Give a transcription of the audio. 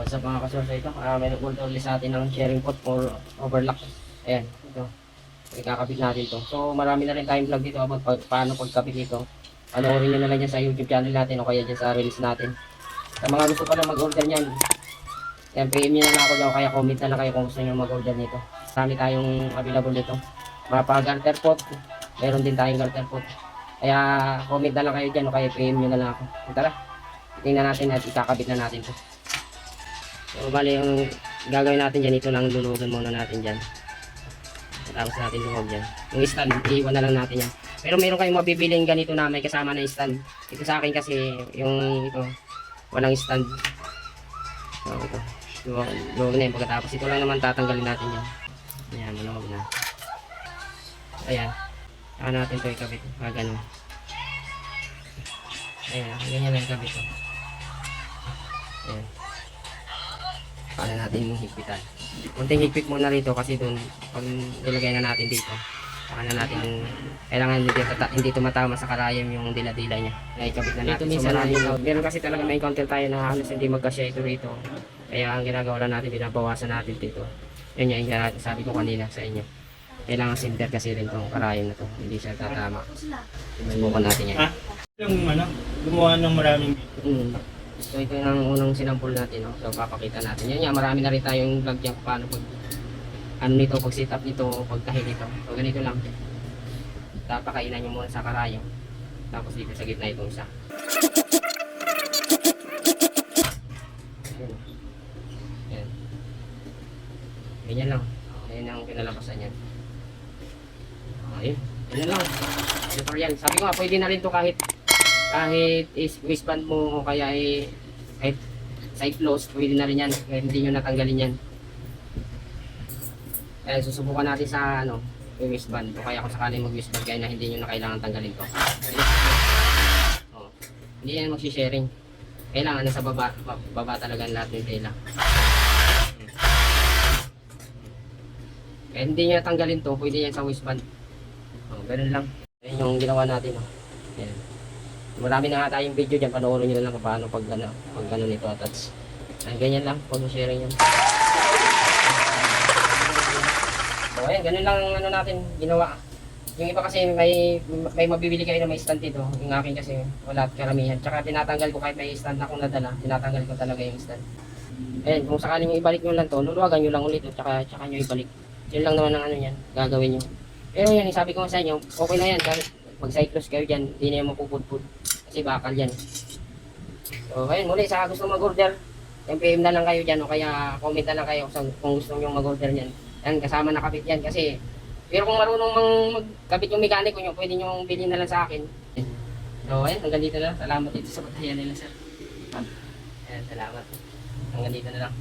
What's up mga kasursa ito? May nag-order ulit sa atin ng sharing pot for overlock. Ayan, ito. Ikakabit natin to. So marami na rin tayong vlog dito about paano pagkabit dito. Panoorin nyo na lang yan sa YouTube channel natin o kaya dyan sa reels natin. Sa mga gusto pala mag-order nyan, yan, PM nyo na lang ako dyan o kaya comment na lang kayo kung gusto nyo mag-order nito. Marami tayong available dito. Mapa-garter pot, meron din tayong garter pot. Kaya comment na lang kayo dyan o kaya PM nyo na lang ako. Tara, tingnan natin at ikakabit na natin to. So bali yung gagawin natin dyan, ito lang lulugan muna natin dyan. Tapos natin lulog dyan. Yung stand, iiwan na lang natin yan. Pero meron kayong mabibiling ganito na may kasama na stand. Ito sa akin kasi yung ito, walang stand. So ito, lulog na yun pagkatapos. Ito lang naman tatanggalin natin yan. Ayan, malawag na. Ayan, saka natin ito ikabit. Ganun. Ayan, ganyan lang ikabit ito. Ayan. Paano natin yung higpitan. Kunting higpit muna rito kasi dun pag nilagay na natin dito, saka na natin kailangan hindi tumatama sa karayom yung dila-dila niya. Naikabit na natin. Ito minsan meron kasi talaga may encounter tayo na halos hindi magkasya ito rito. Kaya ang ginagawa lang natin, binabawasan natin dito. Yun yung sabi ko kanina sa inyo. Kailangan center kasi rin itong karayom na to. Hindi siya tatama. Subukan natin yan. Yung gumawa ng maraming So ito yung unang sinampol natin, no? So papakita natin. Yan, marami na rin tayong vlog dyan paano pag nito, pag sit up nito, pag kahit nito. So ganito lang. Tapakainan nyo muna sa karayom. Tapos dito sa gitna itong isa. Yan. Ganyan lang. Yan ang pinalabasan yan. Ayun. Ganyan lang. Tutorial. Sabi ko nga, pwede na rin to kahit is waistband mo o kaya kahit side close, pwede na rin yan. Kaya hindi nyo natanggalin yan. Kaya susubukan natin sa yung waistband o kaya kung sakaling mag waistband kaya na hindi nyo na kailangan tanggalin to. Hindi yan magsisharing. Kailangan nasa baba talaga ang lahat ng tela. Kaya hindi nyo natanggalin to, pwede yan sa waistband. Ganun lang. Yan yung ginawa natin. Yan. Marami na nga tayong video dyan, panoorin nyo na lang kung paano pag gano'n nito attach. Ganyan lang, pag sharing yan. So ayan, ganun lang natin ginawa. Yung iba kasi may mabibili kayo na may stand dito. Yung akin kasi wala at karamihan. Tsaka tinatanggal ko kahit may stand akong nadala, tinatanggal ko talaga yung stand. Ayan, kung sakaling ibalik nyo lang to, luluwagan nyo lang ulit tsaka nyo ibalik. Yun lang naman ang yan, gagawin nyo. Pero yan, sabi ko sa inyo, okay na yan. Kahit mag-cyclist kayo dyan, hindi na yung mapupudpud. Kasi bakal yan. So ayun, muli sa gusto mag-order, PM na lang kayo dyan o kaya comment na lang kayo kung gusto nyo mag-order yan. Yan, kasama na kabit yan kasi pero kung marunong magkabit yung mekaniko nyo, pwede nyo bilhin na lang sa akin. So ayun, hanggang dito na. Salamat dito sa batayan nila sir. Ayan, salamat. Hanggang dito na lang.